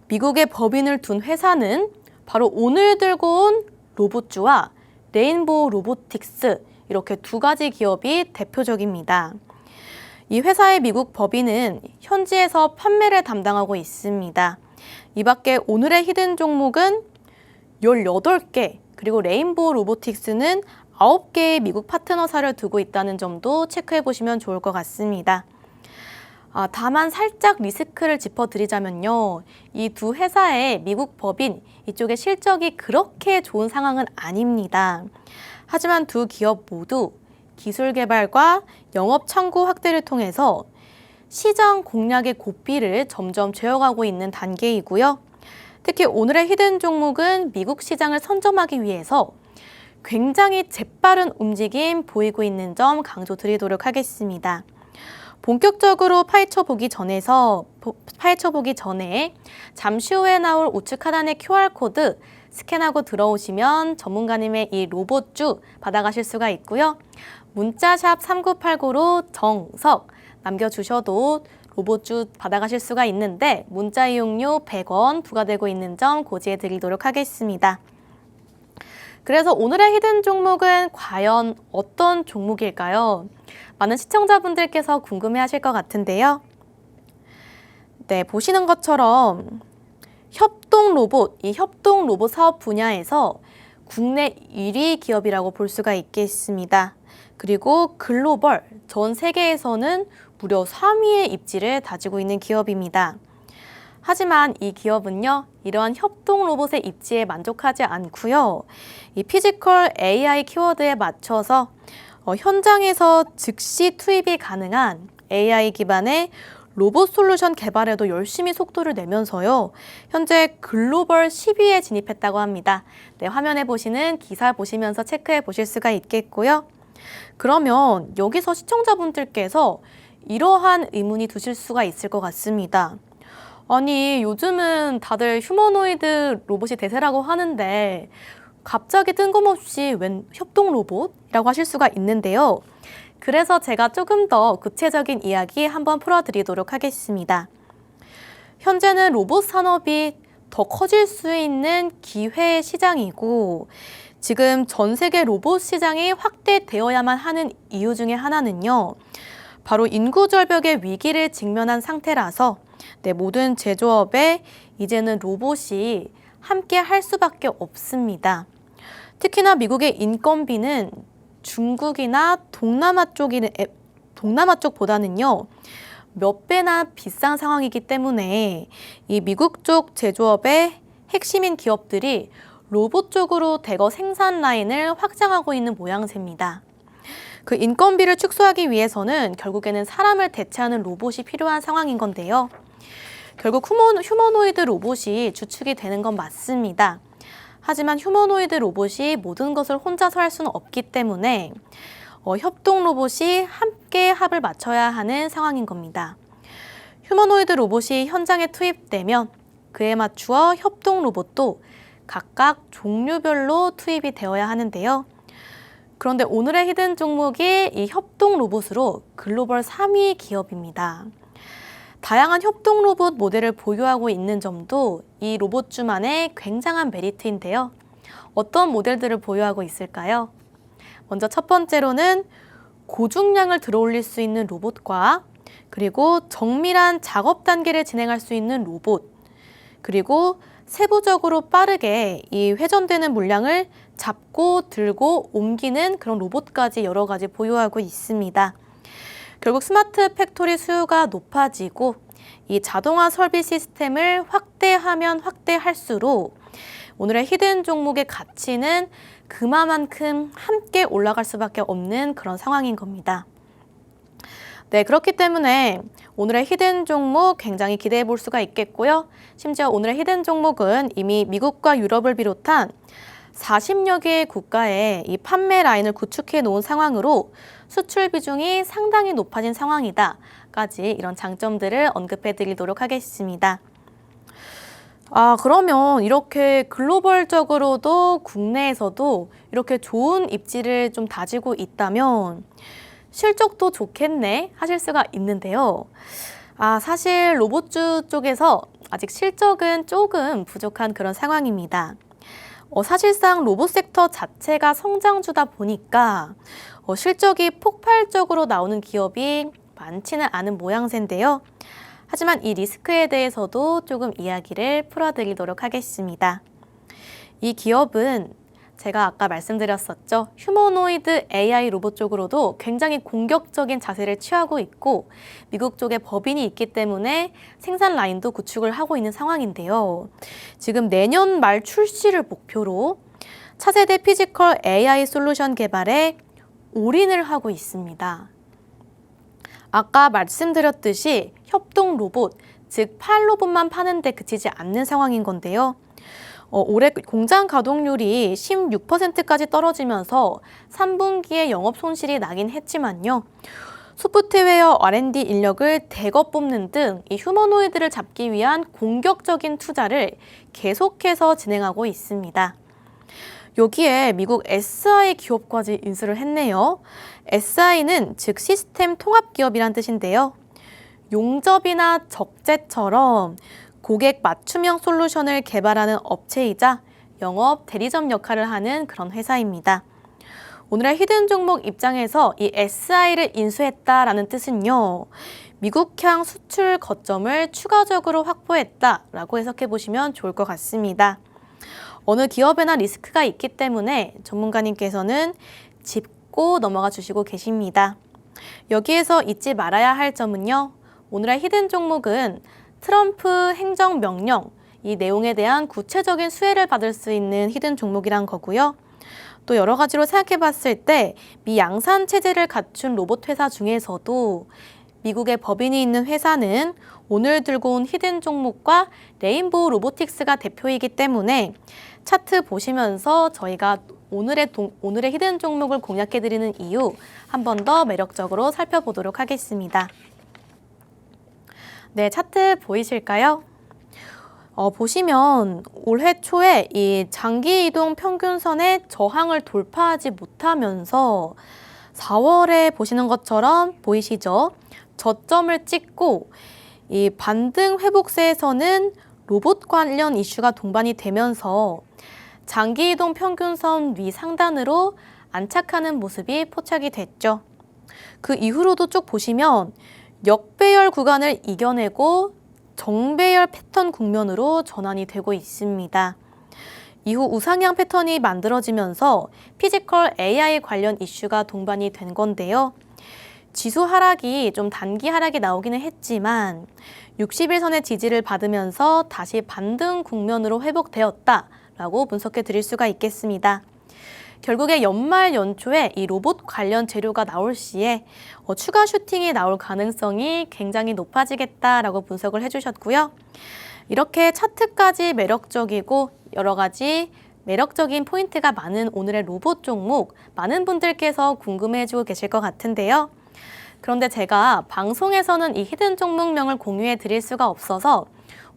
미국에 법인을 둔 회사는 바로 오늘 들고 온 로봇주와 레인보우 로보틱스 이렇게 두 가지 기업이 대표적입니다. 이 회사의 미국 법인은 현지에서 판매를 담당하고 있습니다. 이 밖에 오늘의 히든 종목은 18개, 그리고 레인보우 로보틱스는 9개의 미국 파트너사를 두고 있다는 점도 체크해 보시면 좋을 것 같습니다. 다만 살짝 리스크를 짚어드리자면요. 이 두 회사의 미국 법인, 이쪽의 실적이 그렇게 좋은 상황은 아닙니다. 하지만 두 기업 모두 기술 개발과 영업 창구 확대를 통해서 시장 공략의 고삐를 점점 죄어가고 있는 단계이고요. 특히 오늘의 히든 종목은 미국 시장을 선점하기 위해서 굉장히 재빠른 움직임 보이고 있는 점 강조드리도록 하겠습니다. 본격적으로 파헤쳐 보기 전에 잠시 후에 나올 우측 하단의 QR코드 스캔하고 들어오시면 전문가님의 이 로봇주 받아가실 수가 있고요. 문자샵 3989로 정석 남겨주셔도 로봇주 받아가실 수가 있는데 문자 이용료 100원 부과되고 있는 점 고지해 드리도록 하겠습니다. 그래서 오늘의 히든 종목은 과연 어떤 종목일까요? 많은 시청자분들께서 궁금해하실 것 같은데요. 네, 보시는 것처럼 협동 로봇, 이 협동 로봇 사업 분야에서 국내 1위 기업이라고 볼 수가 있겠습니다. 그리고 글로벌, 전 세계에서는 무려 3위의 입지를 다지고 있는 기업입니다. 하지만 이 기업은요, 이러한 협동 로봇의 입지에 만족하지 않고요. 이 피지컬 AI 키워드에 맞춰서 현장에서 즉시 투입이 가능한 AI 기반의 로봇 솔루션 개발에도 열심히 속도를 내면서요. 현재 글로벌 10위에 진입했다고 합니다. 네, 화면에 보시는 기사 보시면서 체크해 보실 수가 있겠고요. 그러면 여기서 시청자분들께서 이러한 의문이 드실 수가 있을 것 같습니다. 아니, 요즘은 다들 휴머노이드 로봇이 대세라고 하는데 갑자기 뜬금없이 웬 협동 로봇이라고 하실 수가 있는데요. 그래서 제가 조금 더 구체적인 이야기 한번 풀어드리도록 하겠습니다. 현재는 로봇 산업이 더 커질 수 있는 기회 시장이고 지금 전 세계 로봇 시장이 확대되어야만 하는 이유 중에 하나는요. 바로 인구 절벽의 위기를 직면한 상태라서 모든 제조업에 이제는 로봇이 함께 할 수밖에 없습니다. 특히나 미국의 인건비는 중국이나 동남아 쪽보다는요. 몇 배나 비싼 상황이기 때문에 이 미국 쪽 제조업의 핵심인 기업들이 로봇 쪽으로 대거 생산 라인을 확장하고 있는 모양새입니다. 그 인건비를 축소하기 위해서는 결국에는 사람을 대체하는 로봇이 필요한 상황인 건데요. 결국 휴머노이드 로봇이 주축이 되는 건 맞습니다. 하지만 휴머노이드 로봇이 모든 것을 혼자서 할 수는 없기 때문에 협동 로봇이 함께 합을 맞춰야 하는 상황인 겁니다. 휴머노이드 로봇이 현장에 투입되면 그에 맞추어 협동 로봇도 각각 종류별로 투입이 되어야 하는데요. 그런데 오늘의 히든 종목이 이 협동 로봇으로 글로벌 3위 기업입니다. 다양한 협동 로봇 모델을 보유하고 있는 점도 이 로봇주만의 굉장한 메리트인데요. 어떤 모델들을 보유하고 있을까요? 먼저 첫 번째로는 고중량을 들어올릴 수 있는 로봇과 그리고 정밀한 작업 단계를 진행할 수 있는 로봇, 그리고 세부적으로 빠르게 이 회전되는 물량을 잡고 들고 옮기는 그런 로봇까지 여러 가지 보유하고 있습니다. 결국 스마트 팩토리 수요가 높아지고 이 자동화 설비 시스템을 확대하면 확대할수록 오늘의 히든 종목의 가치는 그만큼 함께 올라갈 수밖에 없는 그런 상황인 겁니다. 네, 그렇기 때문에 오늘의 히든 종목 굉장히 기대해 볼 수가 있겠고요. 심지어 오늘의 히든 종목은 이미 미국과 유럽을 비롯한 40여 개의 국가에 이 판매 라인을 구축해 놓은 상황으로 수출 비중이 상당히 높아진 상황이다까지 이런 장점들을 언급해 드리도록 하겠습니다. 그러면 이렇게 글로벌적으로도 국내에서도 이렇게 좋은 입지를 좀 다지고 있다면 실적도 좋겠네 하실 수가 있는데요. 사실 로봇주 쪽에서 아직 실적은 조금 부족한 그런 상황입니다. 사실상 로봇 섹터 자체가 성장주다 보니까 실적이 폭발적으로 나오는 기업이 많지는 않은 모양새인데요. 하지만 이 리스크에 대해서도 조금 이야기를 풀어드리도록 하겠습니다. 이 기업은 제가 아까 말씀드렸었죠. 휴머노이드 AI 로봇 쪽으로도 굉장히 공격적인 자세를 취하고 있고 미국 쪽에 법인이 있기 때문에 생산 라인도 구축을 하고 있는 상황인데요. 지금 내년 말 출시를 목표로 차세대 피지컬 AI 솔루션 개발에 올인을 하고 있습니다. 아까 말씀드렸듯이 협동 로봇, 즉 팔 로봇만 파는데 그치지 않는 상황인 건데요. 올해 공장 가동률이 16%까지 떨어지면서 3분기에 영업 손실이 나긴 했지만요. 소프트웨어 R&D 인력을 대거 뽑는 등 이 휴머노이드를 잡기 위한 공격적인 투자를 계속해서 진행하고 있습니다. 여기에 미국 SI 기업까지 인수를 했네요. SI는 즉 시스템 통합 기업이란 뜻인데요. 용접이나 적재처럼 고객 맞춤형 솔루션을 개발하는 업체이자 영업 대리점 역할을 하는 그런 회사입니다. 오늘의 히든 종목 입장에서 이 SI를 인수했다라는 뜻은요. 미국향 수출 거점을 추가적으로 확보했다라고 해석해 보시면 좋을 것 같습니다. 어느 기업에나 리스크가 있기 때문에 전문가님께서는 짚고 넘어가 주시고 계십니다. 여기에서 잊지 말아야 할 점은요. 오늘의 히든 종목은 트럼프 행정명령, 이 내용에 대한 구체적인 수혜를 받을 수 있는 히든 종목이란 거고요. 또 여러 가지로 생각해 봤을 때 미 양산 체제를 갖춘 로봇 회사 중에서도 미국의 법인이 있는 회사는 오늘 들고 온 히든 종목과 레인보우 로보틱스가 대표이기 때문에 차트 보시면서 저희가 오늘의 히든 종목을 공략해드리는 이유 한 번 더 매력적으로 살펴보도록 하겠습니다. 네, 차트 보이실까요? 보시면 올해 초에 이 장기 이동 평균선의 저항을 돌파하지 못하면서 4월에 보시는 것처럼 보이시죠? 저점을 찍고 이 반등 회복세에서는 로봇 관련 이슈가 동반이 되면서 장기 이동 평균선 위 상단으로 안착하는 모습이 포착이 됐죠. 그 이후로도 쭉 보시면 역배열 구간을 이겨내고 정배열 패턴 국면으로 전환이 되고 있습니다. 이후 우상향 패턴이 만들어지면서 피지컬 AI 관련 이슈가 동반이 된 건데요. 지수 하락이 좀 단기 하락이 나오기는 했지만 60일선의 지지를 받으면서 다시 반등 국면으로 회복되었다라고 분석해 드릴 수가 있겠습니다. 결국에 연말 연초에 이 로봇 관련 재료가 나올 시에 추가 슈팅이 나올 가능성이 굉장히 높아지겠다라고 분석을 해주셨고요. 이렇게 차트까지 매력적이고 여러 가지 매력적인 포인트가 많은 오늘의 로봇 종목 많은 분들께서 궁금해해주고 계실 것 같은데요. 그런데 제가 방송에서는 이 히든 종목명을 공유해 드릴 수가 없어서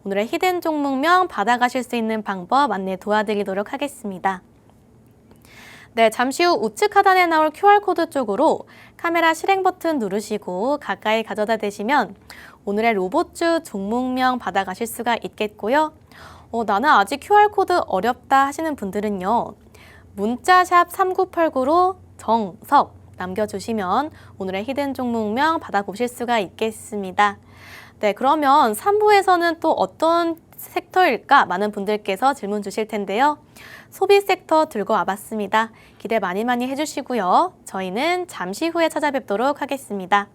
오늘의 히든 종목명 받아가실 수 있는 방법 안내 도와드리도록 하겠습니다. 네, 잠시 후 우측 하단에 나올 QR코드 쪽으로 카메라 실행 버튼 누르시고 가까이 가져다 대시면 오늘의 로봇주 종목명 받아가실 수가 있겠고요. 나는 아직 QR코드 어렵다 하시는 분들은요. 문자샵 3989로 정석 남겨주시면 오늘의 히든 종목명 받아보실 수가 있겠습니다. 네, 그러면 3부에서는 또 어떤 섹터일까 많은 분들께서 질문 주실 텐데요. 소비 섹터 들고 와봤습니다. 기대 많이 해주시고요. 저희는 잠시 후에 찾아뵙도록 하겠습니다.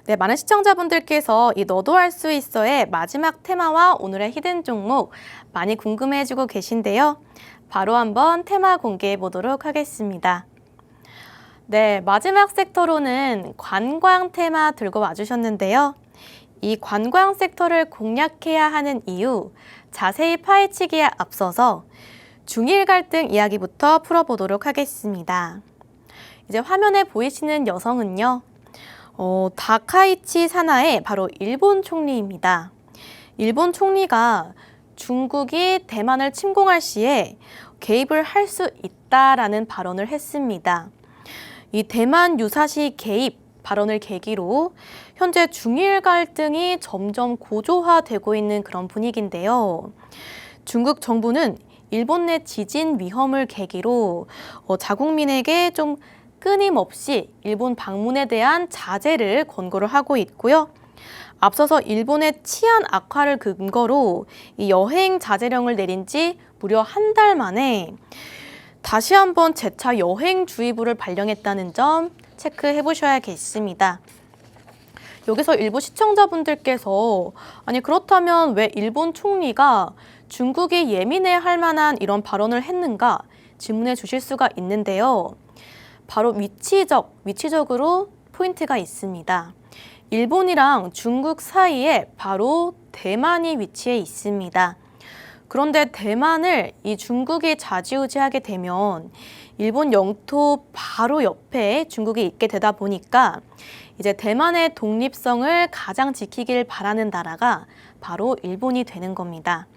네, 많은 시청자분들께서 이 너도 할 수 있어의 마지막 테마와 오늘의 히든 종목 많이 궁금해해주고 계신데요. 바로 한번 테마 공개해 보도록 하겠습니다. 네, 마지막 섹터로는 관광 테마 들고 와주셨는데요. 이 관광 섹터를 공략해야 하는 이유 자세히 파헤치기에 앞서서 중일 갈등 이야기부터 풀어보도록 하겠습니다. 이제 화면에 보이시는 여성은요. 다카이치 사나의 바로 일본 총리입니다. 일본 총리가 중국이 대만을 침공할 시에 개입을 할 수 있다라는 발언을 했습니다. 이 대만 유사시 개입 발언을 계기로 현재 중일 갈등이 점점 고조화되고 있는 그런 분위기인데요. 중국 정부는 일본 내 지진 위험을 계기로 자국민에게 좀 끊임없이 일본 방문에 대한 자제를 권고를 하고 있고요. 앞서서 일본의 치안 악화를 근거로 이 여행 자제령을 내린 지 무려 한 달 만에 다시 한번 재차 여행주의보를 발령했다는 점 체크해 보셔야겠습니다. 여기서 일부 시청자분들께서 아니 그렇다면 왜 일본 총리가 중국이 예민해할 만한 이런 발언을 했는가 질문해 주실 수가 있는데요. 바로 위치적으로 포인트가 있습니다. 일본이랑 중국 사이에 바로 대만이 위치해 있습니다. 그런데 대만을 이 중국이 좌지우지하게 되면 일본 영토 바로 옆에 중국이 있게 되다 보니까 이제 대만의 독립성을 가장 지키길 바라는 나라가 바로 일본이 되는 겁니다.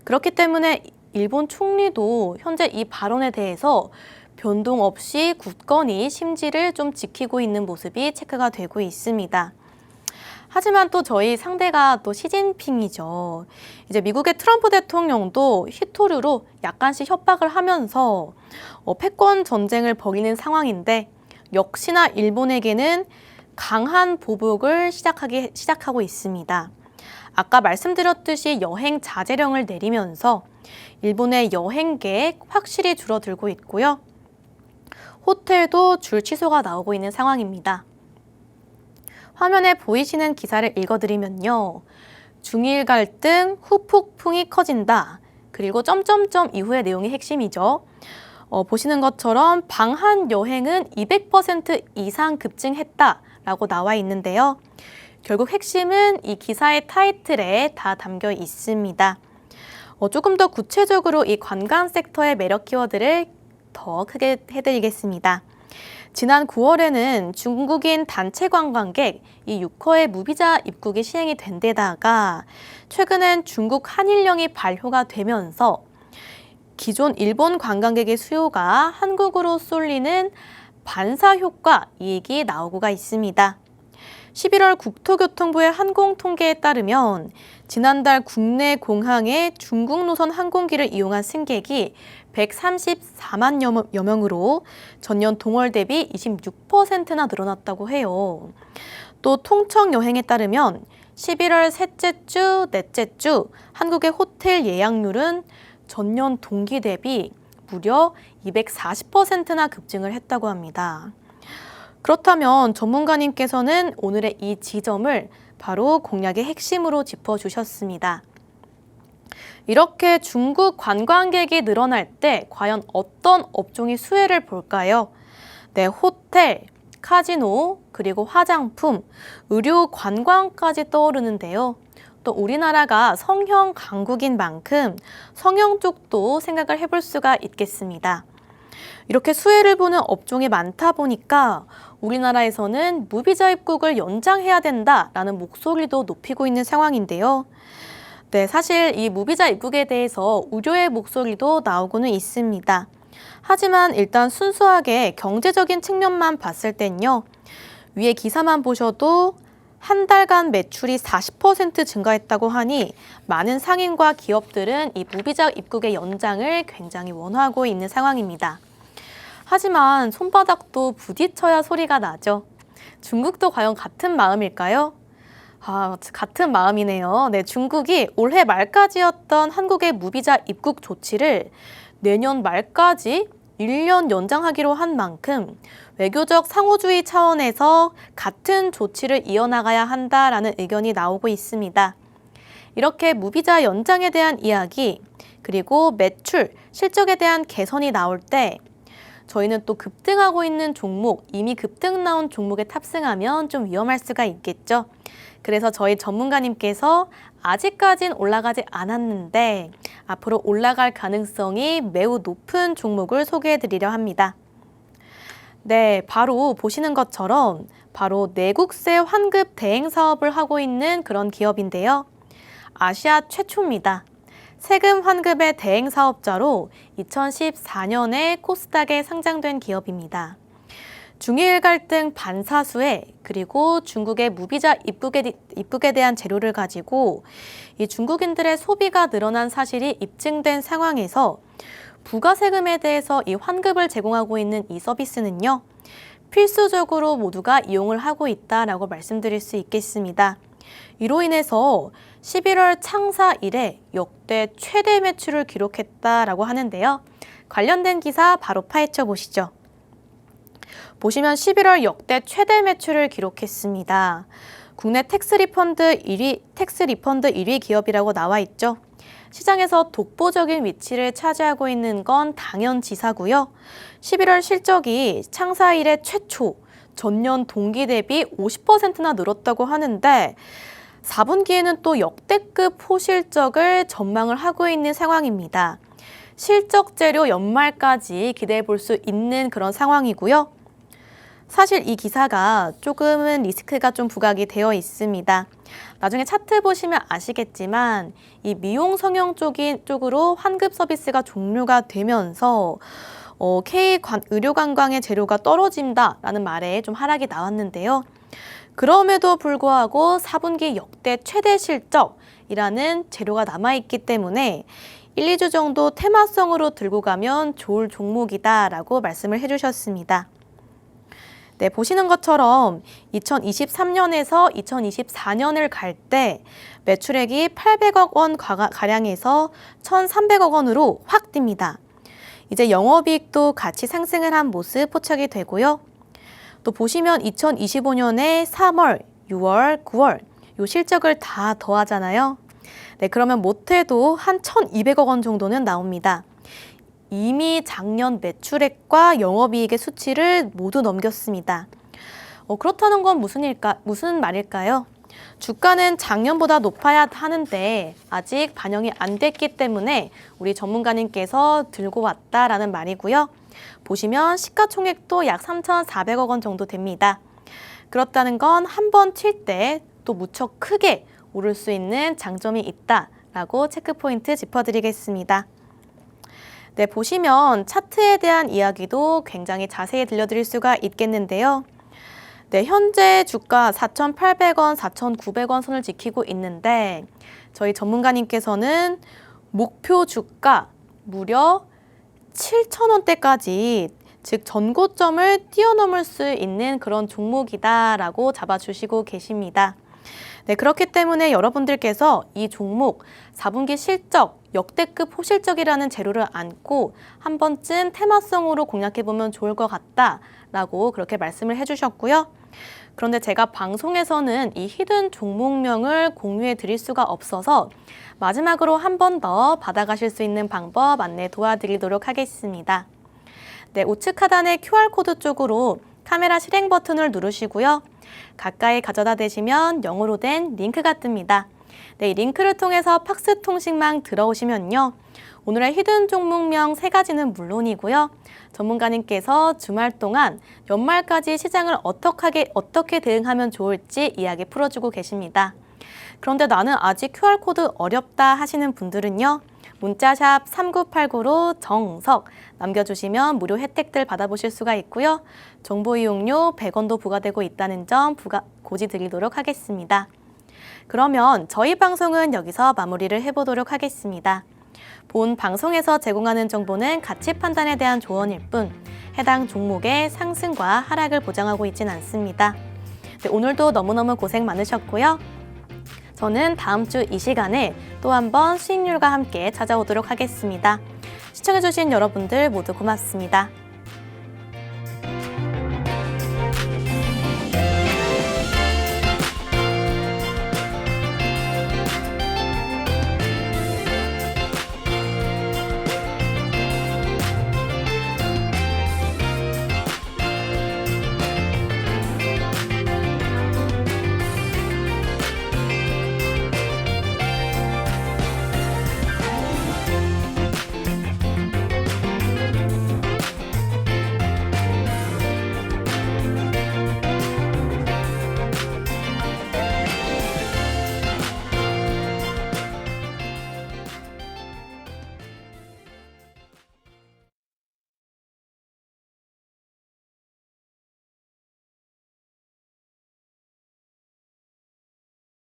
그렇기 때문에 일본 총리도 현재 이 발언에 대해서 변동 없이 굳건히 심지를 좀 지키고 있는 모습이 체크가 되고 있습니다. 하지만 또 저희 상대가 또 시진핑이죠. 이제 미국의 트럼프 대통령도 히토류로 약간씩 협박을 하면서 패권 전쟁을 벌이는 상황인데 역시나 일본에게는 강한 보복을 시작하고 있습니다. 아까 말씀드렸듯이 여행 자제령을 내리면서 일본의 여행 계획 확실히 줄어들고 있고요. 호텔도 줄 취소가 나오고 있는 상황입니다. 화면에 보이시는 기사를 읽어드리면요. 중일 갈등 후폭풍이 커진다. 그리고 점점점 이후의 내용이 핵심이죠. 보시는 것처럼 방한 여행은 200% 이상 급증했다라고 나와 있는데요. 결국 핵심은 이 기사의 타이틀에 다 담겨 있습니다. 조금 더 구체적으로 이 관광 섹터의 매력 키워드를 더 크게 해드리겠습니다. 지난 9월에는 중국인 단체 관광객 이 6호의 무비자 입국이 시행이 된 데다가 최근엔 중국 한일령이 발효가 되면서 기존 일본 관광객의 수요가 한국으로 쏠리는 반사 효과 이익이 나오고가 있습니다. 11월 국토교통부의 항공통계에 따르면 지난달 국내 공항에 중국 노선 항공기를 이용한 승객이 134만여 명으로 전년 동월 대비 26%나 늘어났다고 해요. 또 통청 여행에 따르면 11월 셋째 주, 넷째 주 한국의 호텔 예약률은 전년 동기 대비 무려 240%나 급증을 했다고 합니다. 그렇다면 전문가님께서는 오늘의 이 지점을 바로 공략의 핵심으로 짚어주셨습니다. 이렇게 중국 관광객이 늘어날 때 과연 어떤 업종이 수혜를 볼까요? 네, 호텔, 카지노, 그리고 화장품, 의료 관광까지 떠오르는데요. 또 우리나라가 성형 강국인 만큼 성형 쪽도 생각을 해볼 수가 있겠습니다. 이렇게 수혜를 보는 업종이 많다 보니까 우리나라에서는 무비자 입국을 연장해야 된다라는 목소리도 높이고 있는 상황인데요. 네, 사실 이 무비자 입국에 대해서 우려의 목소리도 나오고는 있습니다. 하지만 일단 순수하게 경제적인 측면만 봤을 땐요. 위에 기사만 보셔도 한 달간 매출이 40% 증가했다고 하니 많은 상인과 기업들은 이 무비자 입국의 연장을 굉장히 원하고 있는 상황입니다. 하지만 손바닥도 부딪혀야 소리가 나죠. 중국도 과연 같은 마음일까요? 같은 마음이네요. 네, 중국이 올해 말까지였던 한국의 무비자 입국 조치를 내년 말까지 1년 연장하기로 한 만큼 외교적 상호주의 차원에서 같은 조치를 이어나가야 한다라는 의견이 나오고 있습니다. 이렇게 무비자 연장에 대한 이야기, 그리고 매출, 실적에 대한 개선이 나올 때 저희는 또 급등하고 있는 종목, 이미 급등 나온 종목에 탑승하면 좀 위험할 수가 있겠죠. 그래서 저희 전문가님께서 아직까진 올라가지 않았는데 앞으로 올라갈 가능성이 매우 높은 종목을 소개해드리려 합니다. 네, 바로 보시는 것처럼 바로 내국세 환급 대행 사업을 하고 있는 그런 기업인데요. 아시아 최초입니다. 세금 환급의 대행 사업자로 2014년에 코스닥에 상장된 기업입니다. 중일 갈등 반사수에 그리고 중국의 무비자 입국에 대한 재료를 가지고 이 중국인들의 소비가 늘어난 사실이 입증된 상황에서 부가세금에 대해서 이 환급을 제공하고 있는 이 서비스는요, 필수적으로 모두가 이용을 하고 있다라고 말씀드릴 수 있겠습니다. 이로 인해서 11월 창사 이래 역대 최대 매출을 기록했다라고 하는데요. 관련된 기사 바로 파헤쳐 보시죠. 보시면 11월 역대 최대 매출을 기록했습니다. 국내 텍스 리펀드 1위 기업이라고 나와 있죠. 시장에서 독보적인 위치를 차지하고 있는 건 당연지사고요. 11월 실적이 창사 이래 최초, 전년 동기 대비 50%나 늘었다고 하는데 4분기에는 또 역대급 호실적을 전망을 하고 있는 상황입니다. 실적 재료 연말까지 기대해 볼 수 있는 그런 상황이고요. 사실 이 기사가 조금은 리스크가 좀 부각이 되어 있습니다. 나중에 차트 보시면 아시겠지만 이 미용 성형 쪽으로 환급 서비스가 종료가 되면서 의료 관광의 재료가 떨어진다라는 말에 좀 하락이 나왔는데요. 그럼에도 불구하고 4분기 역대 최대 실적이라는 재료가 남아있기 때문에 1, 2주 정도 테마성으로 들고 가면 좋을 종목이다라고 말씀을 해주셨습니다. 네, 보시는 것처럼 2023년에서 2024년을 갈 때 매출액이 800억 원 가량에서 1,300억 원으로 확 뜁니다. 이제 영업이익도 같이 상승을 한 모습 포착이 되고요. 또 보시면 2025년에 3월, 6월, 9월 요 실적을 다 더하잖아요. 네, 그러면 못해도 한 1,200억 원 정도는 나옵니다. 이미 작년 매출액과 영업이익의 수치를 모두 넘겼습니다. 그렇다는 건 무슨 말일까요? 주가는 작년보다 높아야 하는데 아직 반영이 안 됐기 때문에 우리 전문가님께서 들고 왔다라는 말이고요. 보시면 시가총액도 약 3,400억 원 정도 됩니다. 그렇다는 건 한 번 튈 때 또 무척 크게 오를 수 있는 장점이 있다라고 체크포인트 짚어드리겠습니다. 네, 보시면 차트에 대한 이야기도 굉장히 자세히 들려드릴 수가 있겠는데요. 네, 현재 주가 4,800원, 4,900원 선을 지키고 있는데 저희 전문가님께서는 목표 주가 무려 7,000원대까지 즉 전고점을 뛰어넘을 수 있는 그런 종목이다라고 잡아주시고 계십니다. 네, 그렇기 때문에 여러분들께서 이 종목 4분기 실적, 역대급 호실적이라는 재료를 안고 한 번쯤 테마성으로 공략해보면 좋을 것 같다라고 그렇게 말씀을 해주셨고요. 그런데 제가 방송에서는 이 히든 종목명을 공유해 드릴 수가 없어서 마지막으로 한 번 더 받아가실 수 있는 방법 안내 도와드리도록 하겠습니다. 네, 우측 하단의 QR코드 쪽으로 카메라 실행 버튼을 누르시고요. 가까이 가져다 대시면 영어로 된 링크가 뜹니다. 네, 이 링크를 통해서 팍스 통신망 들어오시면요. 오늘의 히든 종목명 3가지는 물론이고요. 전문가님께서 주말 동안 연말까지 시장을 어떻게 대응하면 좋을지 이야기 풀어주고 계십니다. 그런데 나는 아직 QR코드 어렵다 하시는 분들은요. 문자샵 3989로 정석 남겨주시면 무료 혜택들 받아보실 수가 있고요. 정보 이용료 100원도 부과되고 있다는 점 고지드리도록 하겠습니다. 그러면 저희 방송은 여기서 마무리를 해보도록 하겠습니다. 본 방송에서 제공하는 정보는 가치 판단에 대한 조언일 뿐 해당 종목의 상승과 하락을 보장하고 있진 않습니다. 네, 오늘도 너무너무 고생 많으셨고요. 저는 다음 주 이 시간에 또 한 번 수익률과 함께 찾아오도록 하겠습니다. 시청해주신 여러분들 모두 고맙습니다.